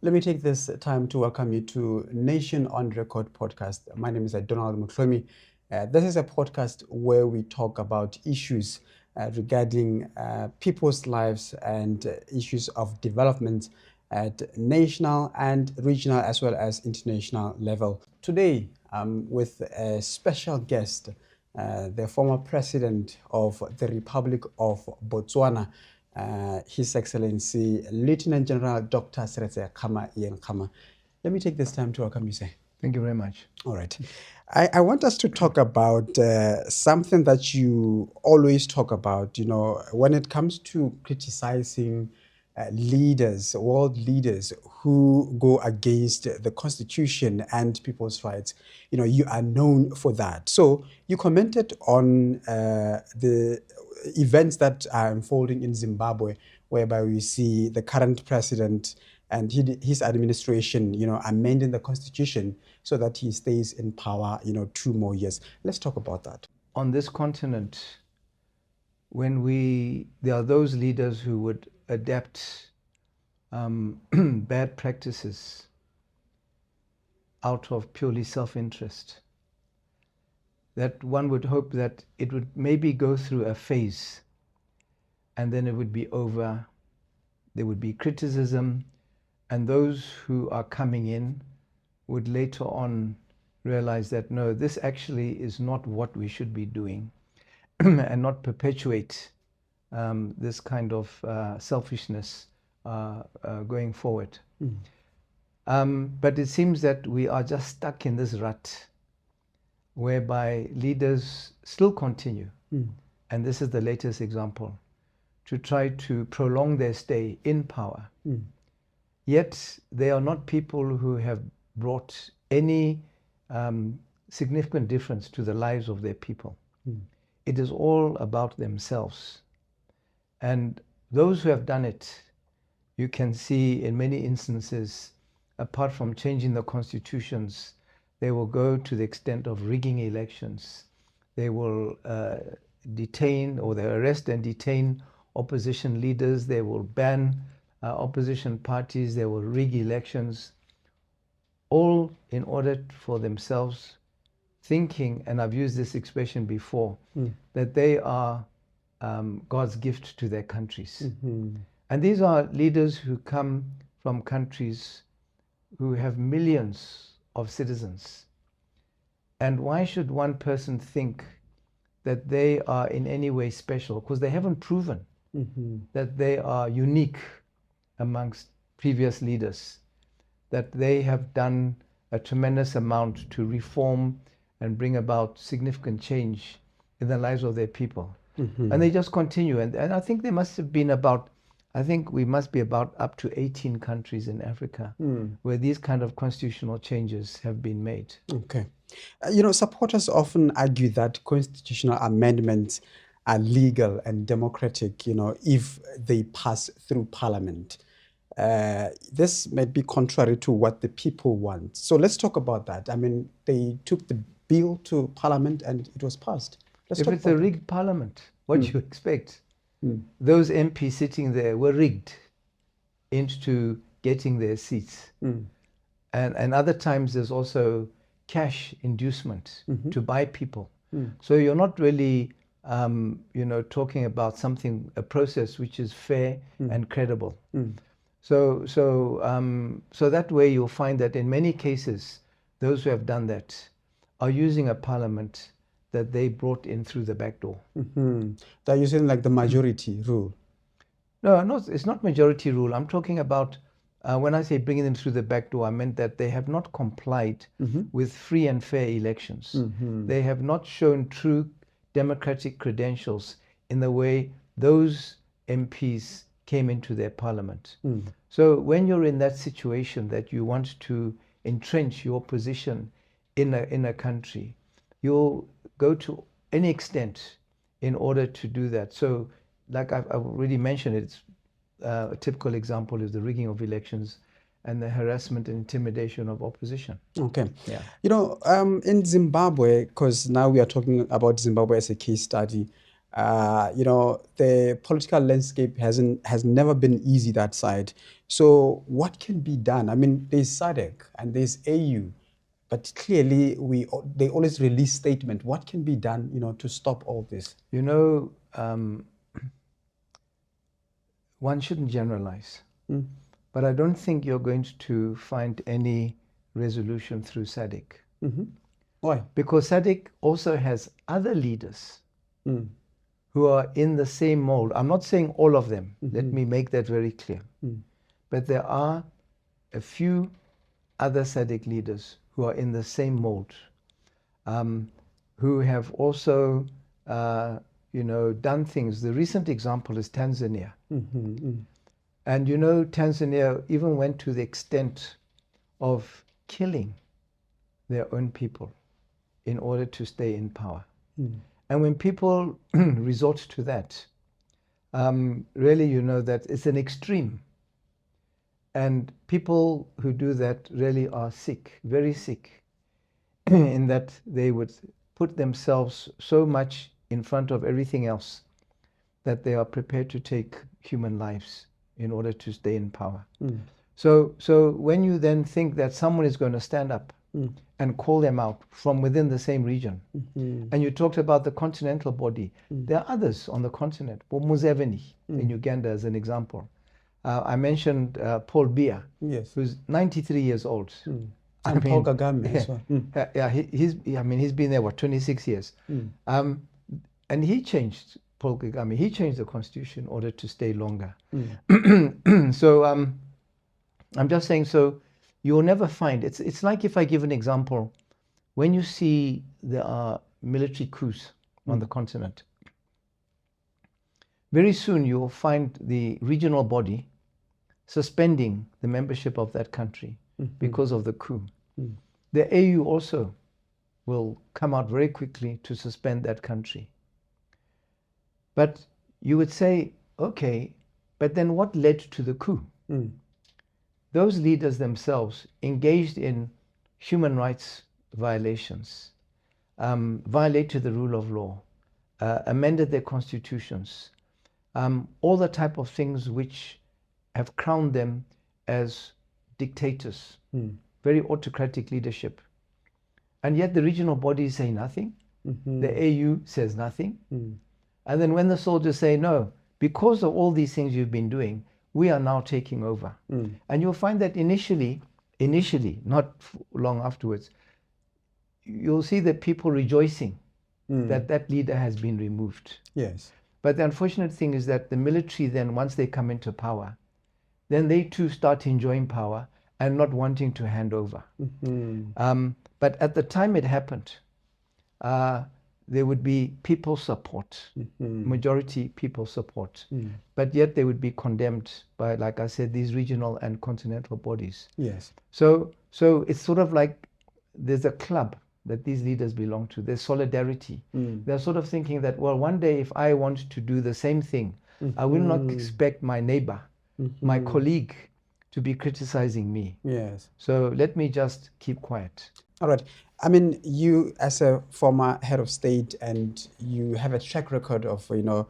Let me take this time to welcome you to Nation on Record podcast. My name is Donald Mutlomi. This is a podcast where we talk about issues regarding people's lives and issues of development at national and regional as well as international level. Today, I'm with a special guest, the former president of the Republic of Botswana, His Excellency Lieutenant General Dr. Seretse Khama Ian Khama. Let me take this time to welcome you, sir. Thank you very much. All right. I want us to talk about something that you always talk about, when it comes to criticizing leaders, world leaders who go against the Constitution and people's rights. You are known for that. So you commented on the events that are unfolding in Zimbabwe, whereby we see the current president and his administration, amending the Constitution so that he stays in power, 2 more years. Let's talk about that. On this continent, there are those leaders who would adapt bad practices out of purely self-interest, that one would hope that it would maybe go through a phase and then it would be over. There would be criticism, and those who are coming in would later on realize that, no, this actually is not what we should be doing, and not perpetuate this kind of selfishness going forward. But it seems that we are just stuck in this rut whereby leaders still continue, and this is the latest example, to try to prolong their stay in power. Yet they are not people who have brought any significant difference to the lives of their people. It is all about themselves. And those who have done it, you can see in many instances, apart from changing the constitutions, they will go to the extent of rigging elections. They will detain, or they arrest and detain opposition leaders. They will ban opposition parties. They will rig elections, all in order for themselves, thinking, and I've used this expression before, that they are God's gift to their countries. And these are leaders who come from countries who have millions of citizens. And why should one person think that they are in any way special? Because they haven't proven that they are unique amongst previous leaders, that they have done a tremendous amount to reform and bring about significant change in the lives of their people. And they just continue. And I think there must have been we must be about up to 18 countries in Africa where these kind of constitutional changes have been made. Okay. Supporters often argue that constitutional amendments are legal and democratic, if they pass through parliament. This might be contrary to what the people want. So let's talk about that. I mean, they took the bill to parliament and it was passed. If it's a rigged parliament, what do you expect? Those MPs sitting there were rigged into getting their seats. And other times there's also cash inducement to buy people. So you're not really talking about a process which is fair and credible. So that way you'll find that in many cases, those who have done that are using a parliament that they brought in through the back door. They're using like the majority rule. No, it's not majority rule. I'm talking about, when I say bringing them through the back door, I meant that they have not complied with free and fair elections. They have not shown true democratic credentials in the way those MPs came into their parliament. So when you're in that situation that you want to entrench your position in a country, you'll go to any extent in order to do that. So like I've already mentioned, it's a typical example is the rigging of elections and the harassment and intimidation of opposition. Okay. Yeah. In Zimbabwe, because now we are talking about Zimbabwe as a case study, You know, the political landscape has never been easy that side. So what can be done? I mean, there's SADC and there's AU, but clearly they always release statement. What can be done, you know, to stop all this? You know, one shouldn't generalize, but I don't think you're going to find any resolution through SADC. Why? Because SADC also has other leaders who are in the same mold. I'm not saying all of them. Let me make that very clear. But there are a few other SADC leaders who are in the same mold, who have also, you know, done things. The recent example is Tanzania. And you know, Tanzania even went to the extent of killing their own people in order to stay in power. And when people resort to that, really, you know that it's an extreme. And people who do that really are sick, very sick, in that they would put themselves so much in front of everything else that they are prepared to take human lives in order to stay in power. So when you then think that someone is going to stand up and call them out from within the same region, and you talked about the continental body, there are others on the continent. Museveni in Uganda as an example. I mentioned Paul Biya, who's 93 years old. And Paul Kagame as well. Yeah, he's been there, 26 years. And he changed, Paul Kagame, he changed the constitution in order to stay longer. So I'm just saying, so you'll never find, it's like if I give an example, when you see there are military coups on the continent, very soon you'll find the regional body suspending the membership of that country because of the coup. The AU also will come out very quickly to suspend that country. But you would say, okay, but then what led to the coup? Those leaders themselves engaged in human rights violations, violated the rule of law, amended their constitutions, all the type of things which have crowned them as dictators, very autocratic leadership. And yet the regional bodies say nothing. The AU says nothing. And then when the soldiers say, no, because of all these things you've been doing, we are now taking over. And you'll find that initially, not long afterwards, you'll see that people rejoicing that that leader has been removed. Yes. But the unfortunate thing is that the military then, once they come into power, then they too start enjoying power and not wanting to hand over. But at the time it happened, there would be people support, majority people support, but yet they would be condemned by, like I said, these regional and continental bodies. Yes. So it's sort of like there's a club that these leaders belong to. There's solidarity. They're sort of thinking that, well, one day if I want to do the same thing, I will not expect my neighbor, my colleague, to be criticizing me. Yes. So let me just keep quiet. All right. I mean, you as a former head of state, and you have a track record of, you know,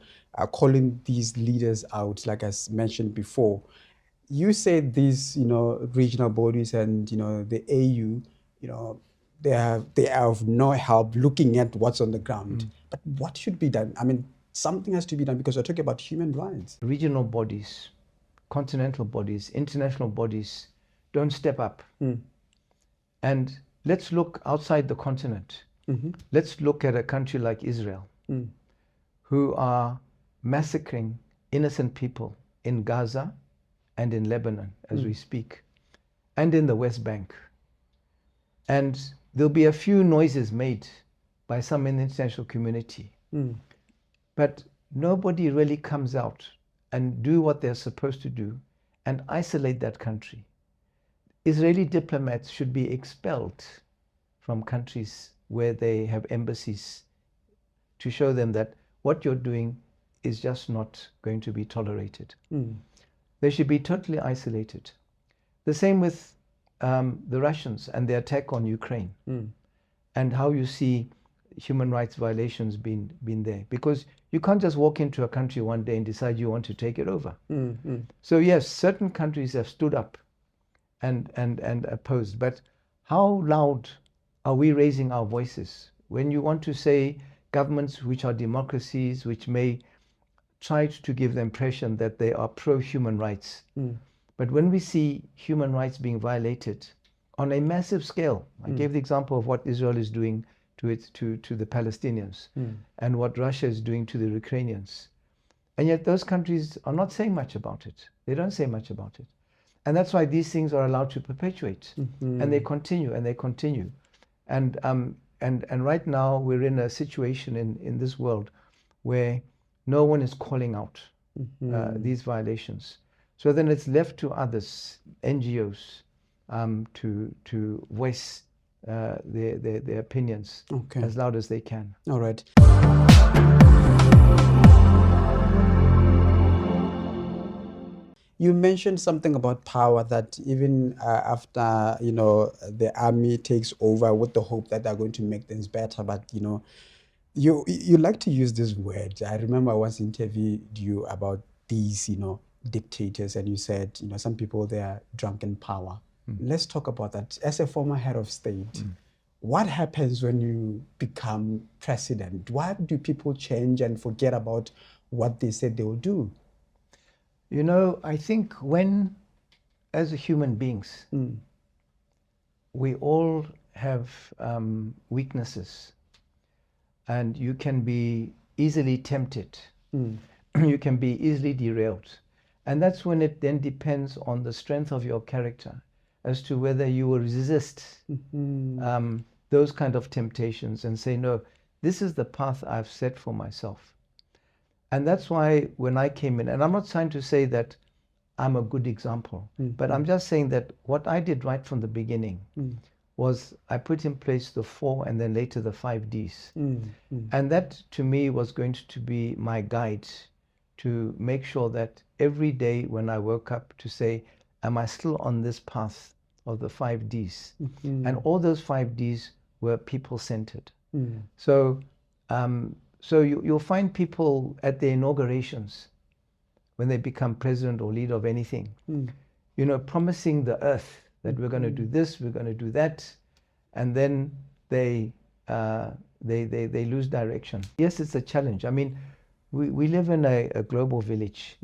calling these leaders out, like I mentioned before. You say these, you know, regional bodies and, you know, the AU, you know, they are of no help looking at what's on the ground. But what should be done? I mean, something has to be done because we're talking about human rights. Regional bodies, continental bodies, international bodies don't step up. And let's look outside the continent. Let's look at a country like Israel, who are massacring innocent people in Gaza and in Lebanon as we speak, and in the West Bank. And there'll be a few noises made by some in the international community, but nobody really comes out and do what they're supposed to do and isolate that country. Israeli diplomats should be expelled from countries where they have embassies to show them that what you're doing is just not going to be tolerated. They should be totally isolated. The same with the Russians and their attack on Ukraine, and how you see human rights violations being there. Because You can't just walk into a country one day and decide you want to take it over. Mm-hmm. So yes, certain countries have stood up and opposed, but how loud are we raising our voices? When you want to say governments which are democracies, which may try to give the impression that they are pro-human rights, but when we see human rights being violated on a massive scale, I gave the example of what Israel is doing to the Palestinians and what Russia is doing to the Ukrainians. And yet those countries are not saying much about it. They don't say much about it. And that's why these things are allowed to perpetuate. And they continue and they continue. And right now we're in a situation in this world where no one is calling out these violations. So then it's left to others, NGOs, to voice their opinions as loud as they can. All right. You mentioned something about power, that even after, you know, the army takes over with the hope that they're going to make things better, but, you know, you like to use this word. I remember I once interviewed you about these, you know, dictators, and you said, you know, some people, they are drunk in power. Let's talk about that. As a former head of state, what happens when you become president? Why do people change and forget about what they said they will do? You know, I think when, as human beings, we all have weaknesses, and you can be easily tempted. You can be easily derailed. And that's when it then depends on the strength of your character as to whether you will resist those kind of temptations and say, no, this is the path I've set for myself. And that's why when I came in, and I'm not trying to say that I'm a good example, but I'm just saying that what I did right from the beginning was I put in place the 4 and then later the 5 Ds. And that to me was going to be my guide to make sure that every day when I woke up to say, am I still on this path of the 5 Ds? And all those 5 Ds were people-centered. So you'll find people at their inaugurations, when they become president or leader of anything, you know, promising the earth that we're going to do this, we're going to do that, and then they lose direction. Yes, it's a challenge. I mean, we live in a global village,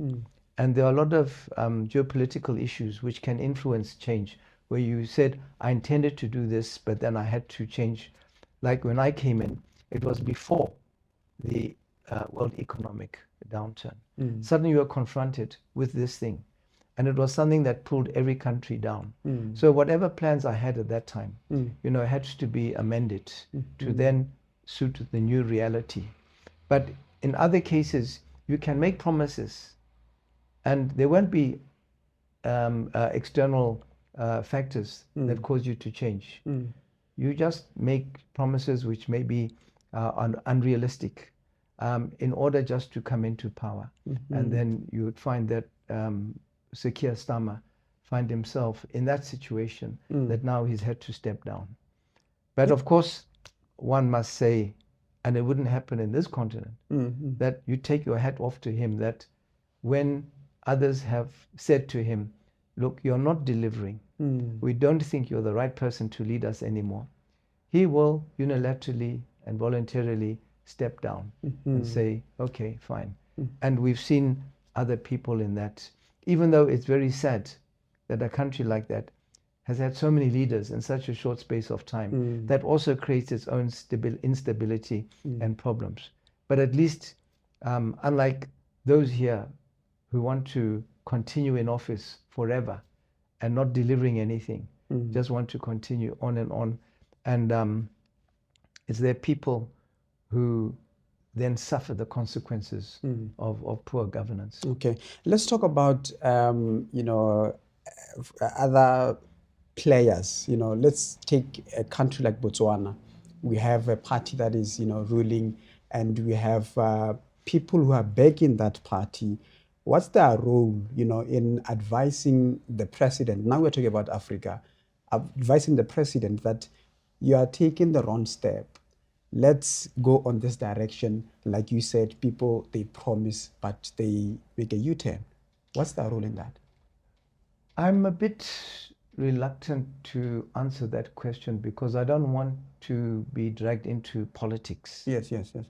and there are a lot of geopolitical issues which can influence change, where you said, I intended to do this, but then I had to change. Like when I came in, it was before the world economic downturn. Suddenly you were confronted with this thing, and it was something that pulled every country down. So whatever plans I had at that time, you know, had to be amended to then suit the new reality. But in other cases, you can make promises, and there won't be external factors that cause you to change. You just make promises which may be unrealistic in order just to come into power. And then you would find that Sir Keir Starmer find himself in that situation that now he's had to step down. But of course, one must say, and it wouldn't happen in this continent, that you take your hat off to him, that when others have said to him, look, you're not delivering, we don't think you're the right person to lead us anymore, he will unilaterally and voluntarily step down and say, okay, fine. And we've seen other people in that, even though it's very sad that a country like that has had so many leaders in such a short space of time, that also creates its own instability and problems. But at least, unlike those here who want to continue in office forever and not delivering anything, just want to continue on and on. And it's their people who then suffer the consequences of poor governance. Okay, let's talk about you know, other players. You know, let's take a country like Botswana. We have a party that is, you know, ruling, and we have people who are backing that party. What's their role, you know, in advising the president? Now we're talking about Africa, advising the president that you are taking the wrong step. let's go on this direction. Like you said, people, they promise, but they make a U-turn. What's the role in that? I'm a bit reluctant to answer that question because I don't want to be dragged into politics. Yes, yes, yes.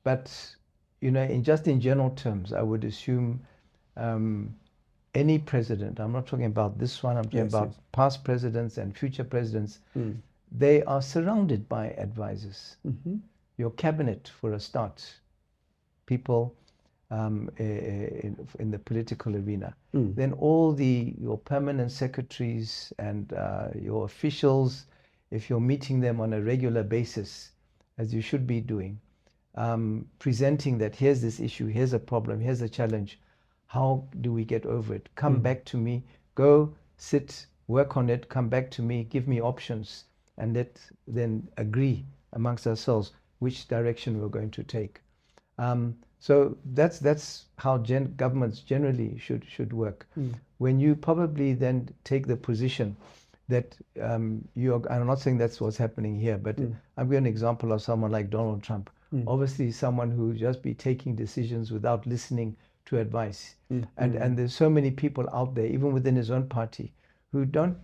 But, you know, in general terms, I would assume any president, I'm not talking about this one, I'm talking about past presidents and future presidents, they are surrounded by advisors. Your cabinet, for a start, people in the political arena. Then all your permanent secretaries and your officials, if you're meeting them on a regular basis, as you should be doing, presenting that here's this issue, here's a problem, here's a challenge, how do we get over it? Come back to me, go sit, work on it, come back to me, give me options, and let's then agree amongst ourselves which direction we're going to take. So that's how governments generally should work. When you probably then take the position that I'm not saying that's what's happening here, but I'm giving an example of someone like Donald Trump. Obviously someone who just be taking decisions without listening to advice. And there's so many people out there, even within his own party, who don't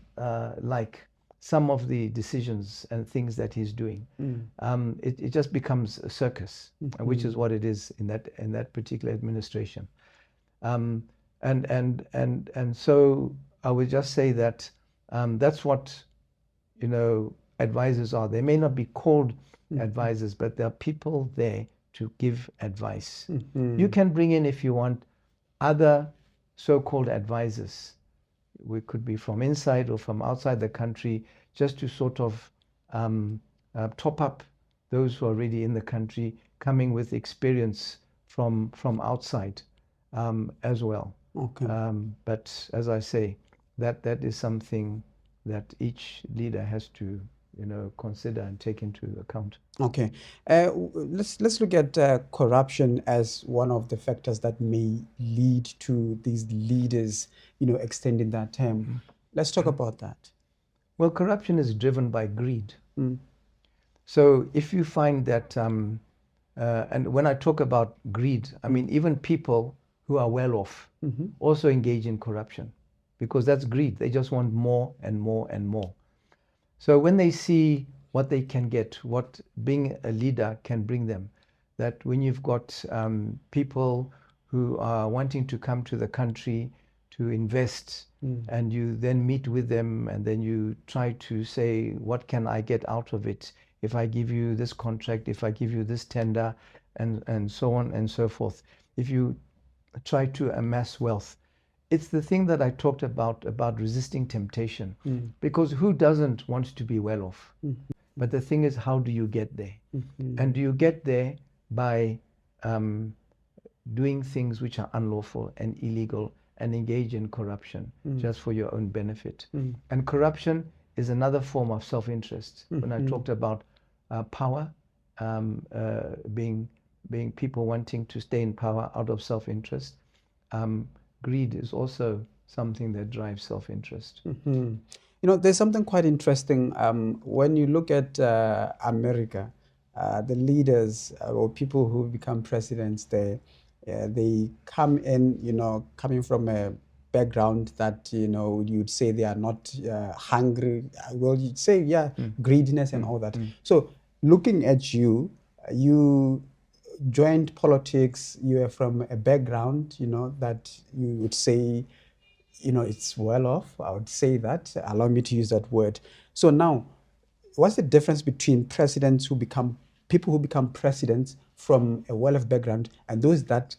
like some of the decisions and things that he's doing. It just becomes a circus, which is what it is in that particular administration. And so I would just say that that's what, you know, advisors are. They may not be called advisors, but there are people there to give advice. You can bring in, if you want, other so-called advisors. We could be from inside or from outside the country, just to sort of top up those who are already in the country, coming with experience from outside as well. But as I say, that is something that each leader has to, you know, consider and take into account. Okay, let's look at corruption as one of the factors that may lead to these leaders, you know, extending their term. Let's talk about that. Well, corruption is driven by greed. So if you find that, and when I talk about greed, I mean even people who are well off also engage in corruption, because that's greed. They just want more and more and more. So when they see what they can get, what being a leader can bring them, that when you've got people who are wanting to come to the country to invest, and you then meet with them and then you try to say, what can I get out of it if I give you this contract, if I give you this tender, and so on and so forth. If you try to amass wealth, it's the thing that I talked about resisting temptation, because who doesn't want to be well off? But the thing is, how do you get there? And do you get there by doing things which are unlawful and illegal and engage in corruption just for your own benefit? And corruption is another form of self-interest. When I talked about power, being people wanting to stay in power out of self-interest, greed is also something that drives self-interest. You know, there's something quite interesting. When you look at America, the leaders or people who become presidents there, they come in, you know, coming from a background that, you know, you'd say they are not hungry. Well, you'd say, yeah, greediness and all that. So looking at you, you joined politics, you are from a background, you know, that you would say, you know, it's well off. I would say that. Allow me to use that word. So now, what's the difference between presidents people who become presidents from a well-off background and those that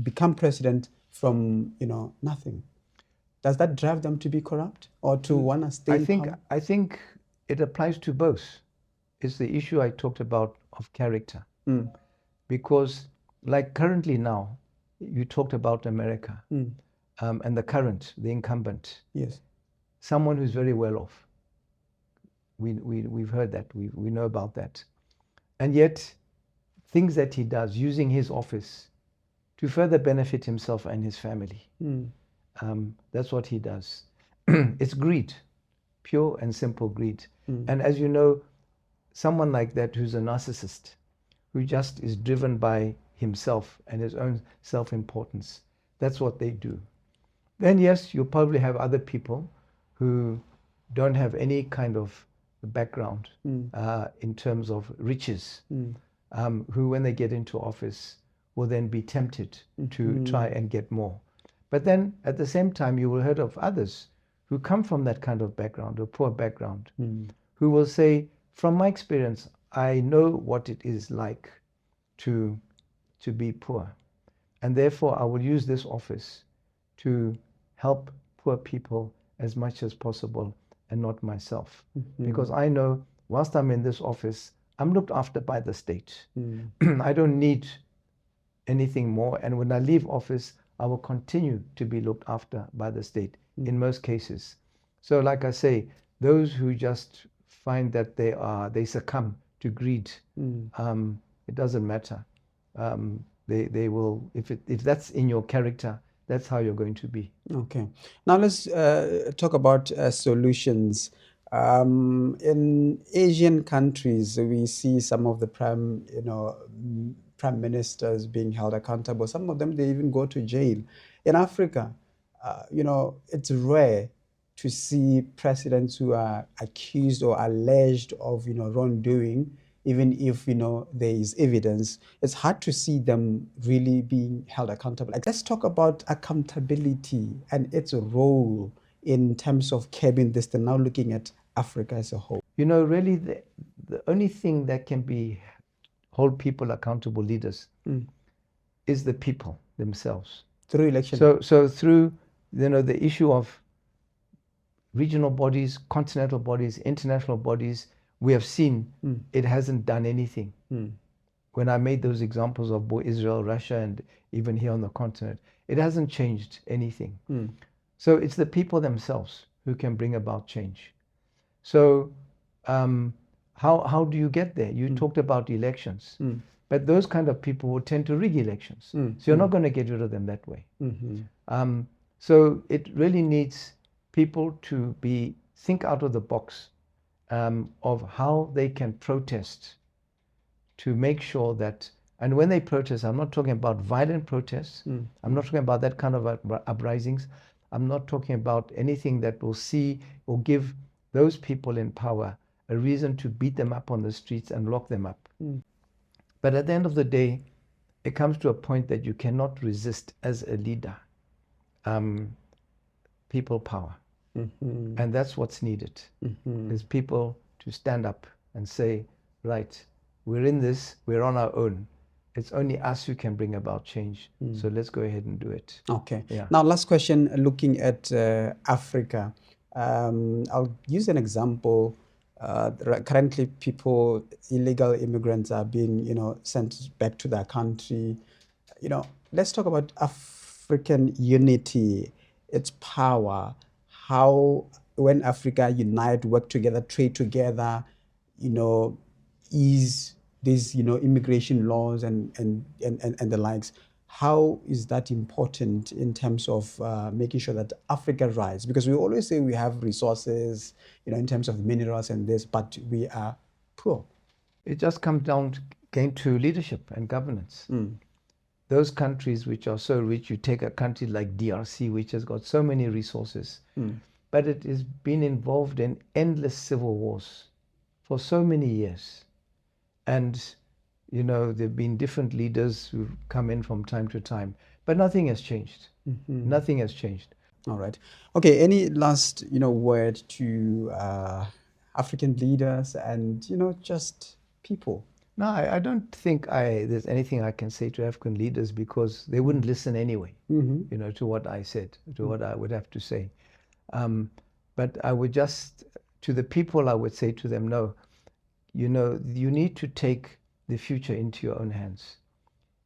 become president from, you know, nothing? Does that drive them to be corrupt or to want to stay in power? I think it applies to both. It's the issue I talked about of character. Because like currently now, you talked about America. And the incumbent, yes, someone who's very well off. We've heard that, we know about that. And yet, things that he does using his office to further benefit himself and his family, that's what he does. It's greed, pure and simple greed. And as you know, someone like that who's a narcissist, who just is driven by himself and his own self-importance. That's what they do. Then yes, you'll probably have other people who don't have any kind of background in terms of riches, who when they get into office will then be tempted to try and get more. But then at the same time, you will hear of others who come from that kind of background, or poor background, who will say, from my experience, I know what it is like to be poor. And therefore, I will use this office to help poor people as much as possible and not myself. Because I know whilst I'm in this office, I'm looked after by the state. I don't need anything more. And when I leave office, I will continue to be looked after by the state in most cases. So like I say, those who just find that they succumb to greed, it doesn't matter. They will, if that's in your character, that's how you're going to be. Okay. Now let's talk about solutions. In Asian countries, we see some of the prime ministers being held accountable. Some of them, they even go to jail. In Africa, it's rare to see presidents who are accused or alleged of, wrongdoing. Even if, there is evidence, it's hard to see them really being held accountable. Let's talk about accountability and its role in terms of curbing this, and now looking at Africa as a whole. Really, the only thing that can hold people accountable, leaders, is the people themselves. Through election. So through, the issue of regional bodies, continental bodies, international bodies, we have seen it hasn't done anything. When I made those examples of Israel, Russia, and even here on the continent, it hasn't changed anything. So it's the people themselves who can bring about change. So how do you get there? You talked about elections, but those kind of people will tend to rig elections. So you're not going to get rid of them that way. So it really needs people to think out of the box of how they can protest to make sure that, and when they protest, I'm not talking about violent protests. I'm not talking about that kind of uprisings. I'm not talking about anything that will see or give those people in power a reason to beat them up on the streets and lock them up. But at the end of the day, it comes to a point that you cannot resist as a leader people power. And that's what's needed, is people to stand up and say, right, we're in this, we're on our own. It's only us who can bring about change. So let's go ahead and do it. Okay. Yeah. Now, last question, looking at Africa. I'll use an example. Currently, illegal immigrants are being, sent back to their country. Let's talk about African unity, its power, how when Africa unite, work together, trade together, ease these, immigration laws and the likes. How is that important in terms of making sure that Africa rise? Because we always say we have resources, in terms of minerals and this, but we are poor. It just comes down to leadership and governance. Those countries which are so rich, you take a country like DRC, which has got so many resources, but it has been involved in endless civil wars for so many years. And, there have been different leaders who've come in from time to time, but nothing has changed. Nothing has changed. All right. Okay, any last, word to African leaders and, just people? No, I don't think there's anything I can say to African leaders, because they wouldn't listen anyway, to what I said, to what I would have to say. But I would to the people, I would say to them, no, you need to take the future into your own hands.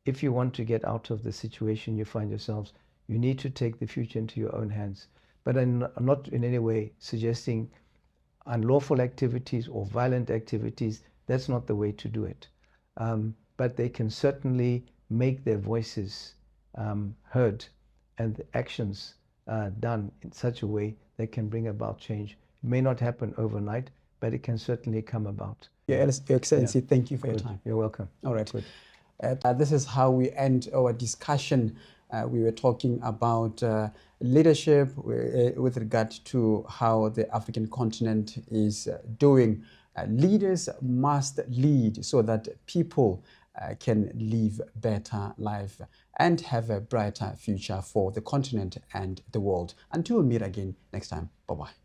If you want to get out of the situation you find yourselves, you need to take the future into your own hands. But I'm not in any way suggesting unlawful activities or violent activities. That's not the way to do it. But they can certainly make their voices heard and the actions done in such a way that can bring about change. It may not happen overnight, but it can certainly come about. Your Excellency, Yeah. thank you for your Good. time. You're welcome. All right. Good. This is how we end our discussion. We were talking about leadership with regard to how the African continent is doing. Leaders must lead so that people can live better life and have a brighter future for the continent and the world. Until we meet again next time. Bye-bye.